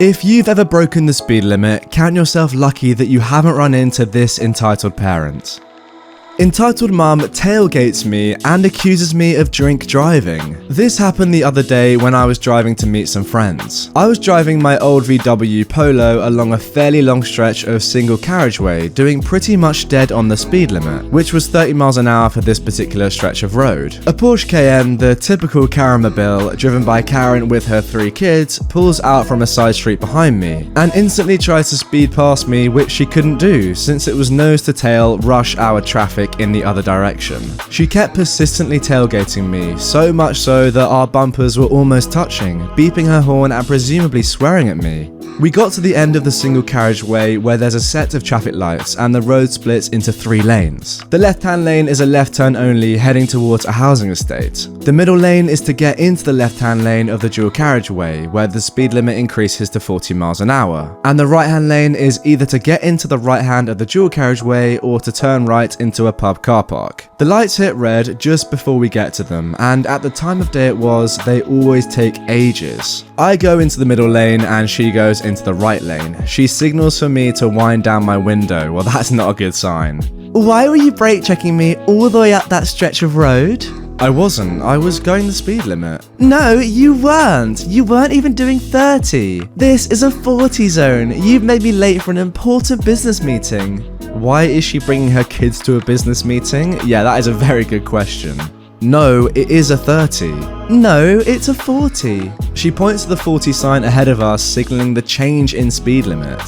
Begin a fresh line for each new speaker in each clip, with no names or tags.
If you've ever broken the speed limit, count yourself lucky that you haven't run into this entitled parent. Entitled mum tailgates me and accuses me of drink driving. This happened the other day when I was driving to meet some friends. I was driving my old VW Polo along a fairly long stretch of single carriageway, doing pretty much dead on the speed limit, which was 30 miles an hour for this particular stretch of road. A Porsche Cayenne, the typical Karen-mobile, driven by Karen with her 3 kids, pulls out from a side street behind me and instantly tries to speed past me, which she couldn't do since it was nose to tail rush hour traffic in the other direction. She kept persistently tailgating me, so much so that our bumpers were almost touching, beeping her horn and presumably swearing at me. We got to the end of the single carriageway where there's a set of traffic lights and the road splits into 3 lanes. The left-hand lane is a left turn only heading towards a housing estate. The middle lane is to get into the left-hand lane of the dual carriageway where the speed limit increases to 40 miles an hour. And the right-hand lane is either to get into the right hand of the dual carriageway or to turn right into a pub car park. The lights hit red just before we get to them, and at the time of day it was, they always take ages. I go into the middle lane and she goes into the right lane. She signals for me to wind down my window. Well, that's not a good sign.
Why were you brake checking me all the way up that stretch of road?
I wasn't. I was going the speed limit.
No, you weren't. You weren't even doing 30. This is a 40 zone. You've made me late for an important business meeting.
Why is she bringing her kids to a business meeting? Yeah, that is a very good question. No, it is a 30.
No, it's a 40.
She points to the 40 sign ahead of us, signaling the change in speed limit.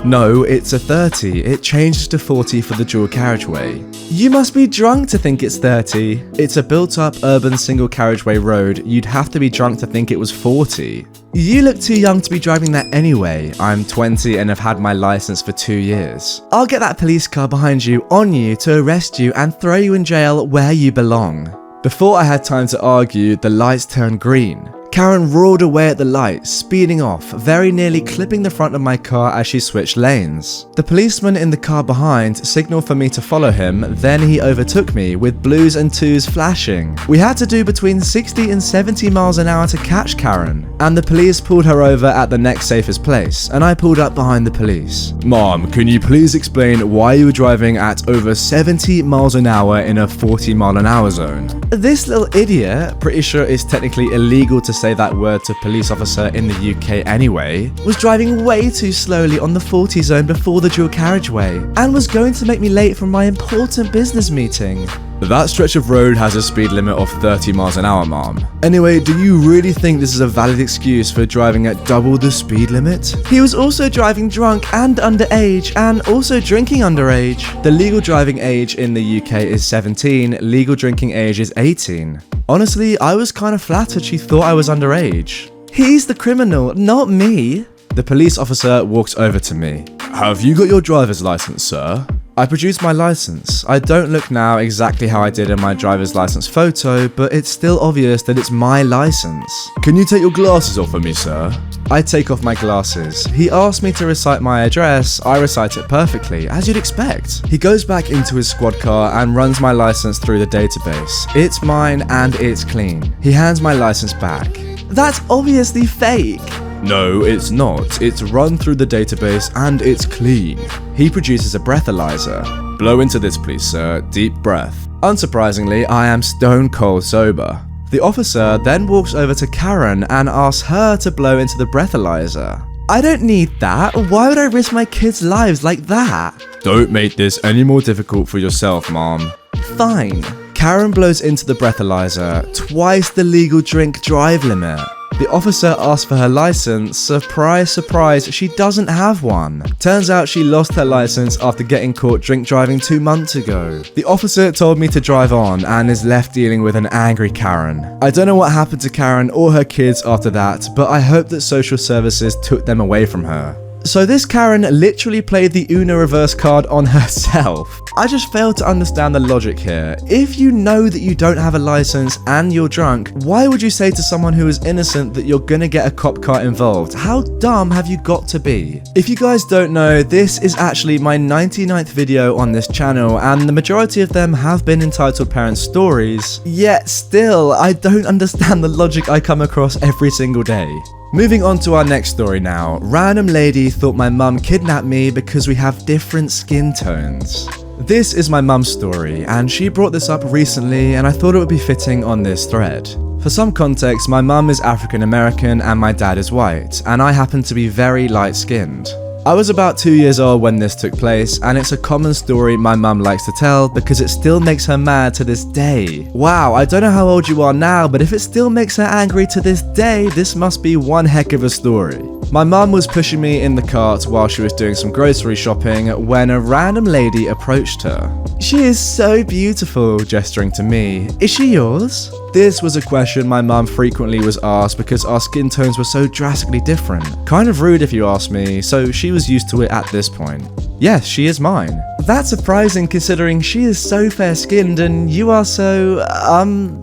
No, it's a 30. It changes to 40 for the dual carriageway.
You must be drunk to think it's 30.
It's a built-up urban single carriageway road. You'd have to be drunk to think it was 40.
You look too young to be driving that anyway.
I'm 20 and have had my license for 2 years.
I'll get that police car behind you on you to arrest you and throw you in jail where you belong.
Before I had time to argue, the lights turned green. Karen roared away at the lights, speeding off, very nearly clipping the front of my car as she switched lanes. The policeman in the car behind signaled for me to follow him, then he overtook me with blues and twos flashing. We had to do between 60 and 70 miles an hour to catch Karen, and the police pulled her over at the next safest place, and I pulled up behind the police. Mom, can you please explain why you were driving at over 70 miles an hour in a 40 mile an hour zone?
This little idiot,
pretty sure it's technically illegal to say that word to a police officer in the UK anyway,
was driving way too slowly on the 40 zone before the dual carriageway and was going to make me late for my important business meeting.
That stretch of road has a speed limit of 30 miles an hour, Mom. Anyway, do you really think this is a valid excuse for driving at double the speed limit?
He was also driving drunk and underage, and also drinking underage.
The legal driving age in the UK is 17, legal drinking age is 18. Honestly, I was kind of flattered she thought I was underage.
He's the criminal, not me.
The police officer walks over to me. Have you got your driver's license, sir? I produce my license. I don't look now exactly how I did in my driver's license photo, but it's still obvious that it's my license. Can you take your glasses off for me, sir? I take off my glasses. He asked me to recite my address. I recite it perfectly, as you'd expect. He goes back into his squad car and runs my license through the database. It's mine and it's clean. He hands my license back.
That's obviously fake.
No, it's not. It's run through the database and it's clean. He produces a breathalyzer. Blow into this, please, sir. Deep breath. Unsurprisingly, I am stone cold sober. The officer then walks over to Karen and asks her to blow into the breathalyzer.
I don't need that. Why would I risk my kids' lives like that?
Don't make this any more difficult for yourself, Mom.
Fine.
Karen blows into the breathalyzer, twice the legal drink drive limit. The officer asks for her license. Surprise, surprise, she doesn't have one. Turns out she lost her license after getting caught drink driving 2 months ago. The officer told me to drive on and is left dealing with an angry Karen. I don't know what happened to Karen or her kids after that, but I hope that social services took them away from her. So this Karen literally played the Uno reverse card on herself. I just fail to understand the logic here. If you know that you don't have a license and you're drunk, why would you say to someone who is innocent that you're gonna get a cop car involved? How dumb have you got to be? If you guys don't know, this is actually my 99th video on this channel, and the majority of them have been entitled parent stories, yet still, I don't understand the logic I come across every single day. Moving on to our next story now. Random lady thought my mum kidnapped me because we have different skin tones. This is my mum's story, and she brought this up recently, and I thought it would be fitting on this thread. For some context, my mum is African American and my dad is white, and I happen to be very light-skinned. I was about 2 years old when this took place, and it's a common story my mum likes to tell because it still makes her mad to this day. Wow, I don't know how old you are now, but if it still makes her angry to this day, this must be one heck of a story. My mum was pushing me in the cart while she was doing some grocery shopping when a random lady approached her. "She is so beautiful," gesturing to me. "Is she yours?" This was a question my mum frequently was asked because our skin tones were so drastically different. Kind of rude if you ask me, so she was used to it at this point. Yes, she is mine. That's surprising considering she is so fair-skinned and you are so,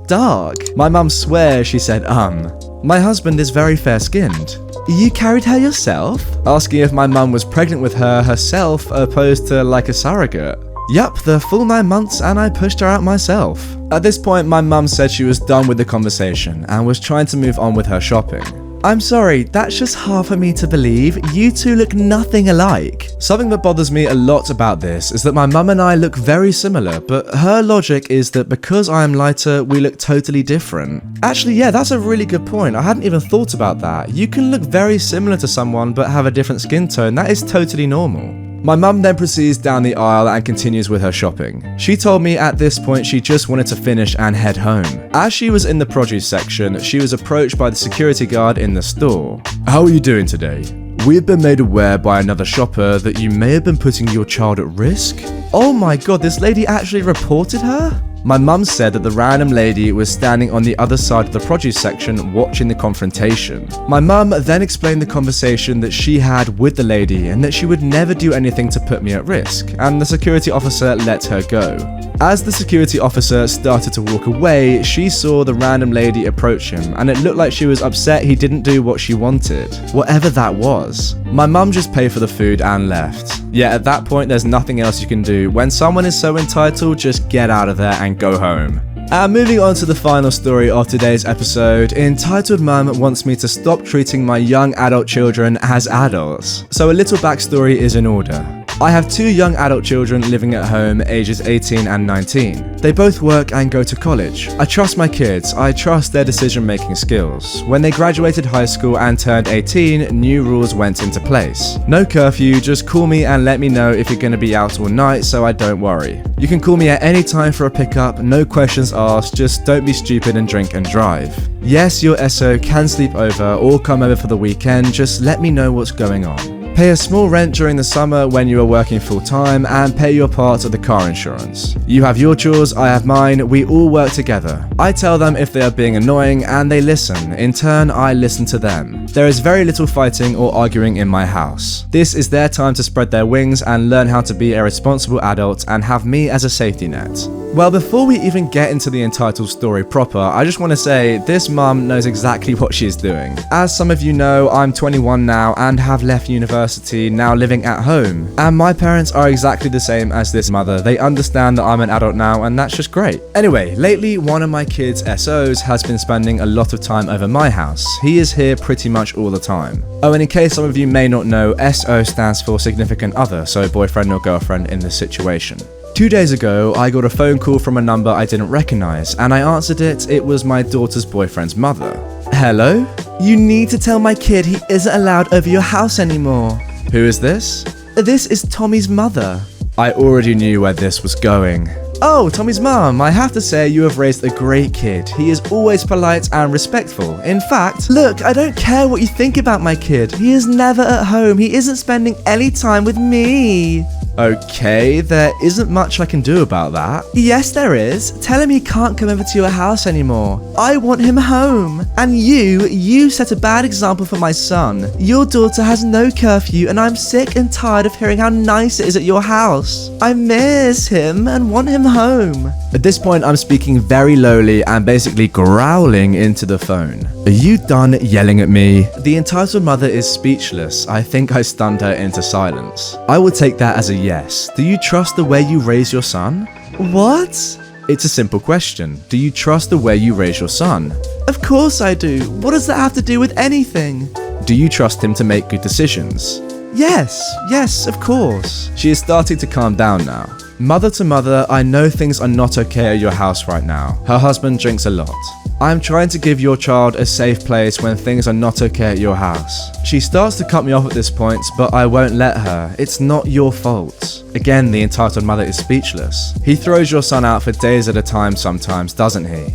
dark. My mum swears she said, My husband is very fair-skinned. You carried her yourself? Asking if my mum was pregnant with her herself opposed to like a surrogate. Yup, the full 9 months and I pushed her out myself. At this point, my mum said she was done with the conversation and was trying to move on with her shopping. "I'm sorry, that's just hard for me to believe. You two look nothing alike." Something that bothers me a lot about this is that my mum and I look very similar, but her logic is that because I am lighter, we look totally different. Actually, yeah, that's a really good point. I hadn't even thought about that. You can look very similar to someone but have a different skin tone. That is totally normal. My mum then proceeds down the aisle and continues with her shopping. She told me at this point she just wanted to finish and head home. As she was in the produce section, she was approached by the security guard in the store. "How are you doing today? We have been made aware by another shopper that you may have been putting your child at risk." Oh my god, this lady actually reported her? My mum said that the random lady was standing on the other side of the produce section watching the confrontation. My mum then explained the conversation that she had with the lady and that she would never do anything to put me at risk, and the security officer let her go. As the security officer started to walk away, she saw the random lady approach him, and it looked like she was upset he didn't do what she wanted, whatever that was. My mum just paid for the food and left. Yeah, at that point there's nothing else you can do. When someone is so entitled, just get out of there and go home. And moving on to the final story of today's episode, Entitled Mum wants me to stop treating my young adult children as adults. So a little backstory is in order. I have 2 young adult children living at home, ages 18 and 19. They both work and go to college. I trust my kids, I trust their decision-making skills. When they graduated high school and turned 18, new rules went into place. No curfew, just call me and let me know if you're going to be out all night so I don't worry. You can call me at any time for a pickup, no questions asked, just don't be stupid and drink and drive. Yes, your SO can sleep over or come over for the weekend, just let me know what's going on. Pay a small rent during the summer when you are working full-time and pay your part of the car insurance. You have your chores, I have mine, we all work together. I tell them if they are being annoying and they listen. In turn, I listen to them. There is very little fighting or arguing in my house. This is their time to spread their wings and learn how to be a responsible adult and have me as a safety net. Well, before we even get into the entitled story proper, I just want to say this mum knows exactly what she's doing. As some of you know, I'm 21 now and have left university, now living at home. And my parents are exactly the same as this mother. They understand that I'm an adult now and that's just great. Anyway, lately one of my kids' SOs has been spending a lot of time over my house. He is here pretty much all the time. Oh, and in case some of you may not know, SO stands for significant other, so boyfriend or girlfriend in this situation. 2 days ago, I got a phone call from a number I didn't recognize, and I answered it. It was my daughter's boyfriend's mother. Hello? You need to tell my kid he isn't allowed over your house anymore. Who is this? This is Tommy's mother. I already knew where this was going. Oh, Tommy's mum, I have to say you have raised a great kid. He is always polite and respectful. In fact, look, I don't care what you think about my kid. He is never at home. He isn't spending any time with me. Okay, there isn't much I can do about that. Yes, there is. Tell him he can't come over to your house anymore. I want him home. And you set a bad example for my son. Your daughter has no curfew and I'm sick and tired of hearing how nice it is at your house. I miss him and want him home. At this point, I'm speaking very lowly and basically growling into the phone. Are you done yelling at me? The entitled mother is speechless. I think I stunned her into silence. I will take that as a yes. Do you trust the way you raise your son? What? It's a simple question. Do you trust the way you raise your son?
Of course I do. What does that have to do with anything?
Do you trust him to make good decisions?
Yes, of course.
She is starting to calm down now. Mother to mother, I know things are not okay at your house right now. Her husband drinks a lot. I'm trying to give your child a safe place when things are not okay at your house. She starts to cut me off at this point, but I won't let her. It's not your fault. Again, the entitled mother is speechless. He throws your son out for days at a time sometimes, doesn't he?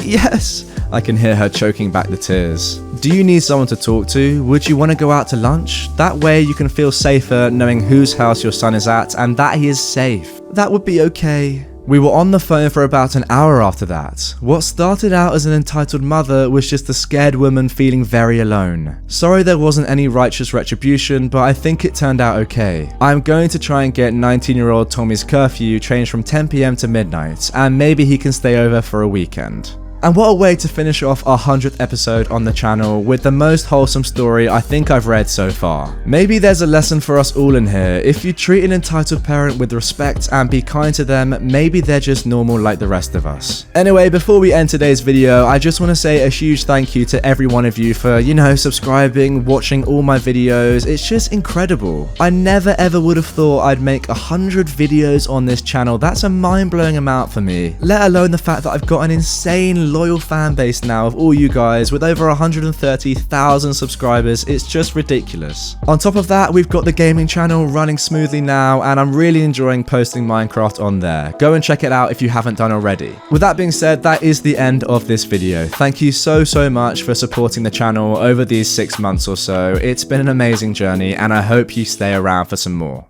Yes.
I can hear her choking back the tears. Do you need someone to talk to? Would you want to go out to lunch? That way you can feel safer knowing whose house your son is at and that he is safe.
That would be okay.
We were on the phone for about an hour after that. What started out as an entitled mother was just a scared woman feeling very alone. Sorry there wasn't any righteous retribution, but I think it turned out okay. I'm going to try and get 19-year-old Tommy's curfew changed from 10 PM to midnight, and maybe he can stay over for a weekend. And what a way to finish off our 100th episode on the channel with the most wholesome story I think I've read so far. Maybe there's a lesson for us all in here. If you treat an entitled parent with respect and be kind to them, maybe they're just normal like the rest of us. Anyway, before we end today's video, I just want to say a huge thank you to every one of you for, subscribing, watching all my videos. It's just incredible. I never ever would have thought I'd make 100 videos on this channel. That's a mind-blowing amount for me. Let alone the fact that I've got an insane loyal fan base now of all you guys with over 130,000 subscribers. It's just ridiculous. On top of that, we've got the gaming channel running smoothly now, and I'm really enjoying posting Minecraft on there. Go and check it out if you haven't done already. With that being said, that is the end of this video. Thank you so much for supporting the channel over these 6 months or so. It's been an amazing journey, and I hope you stay around for some more.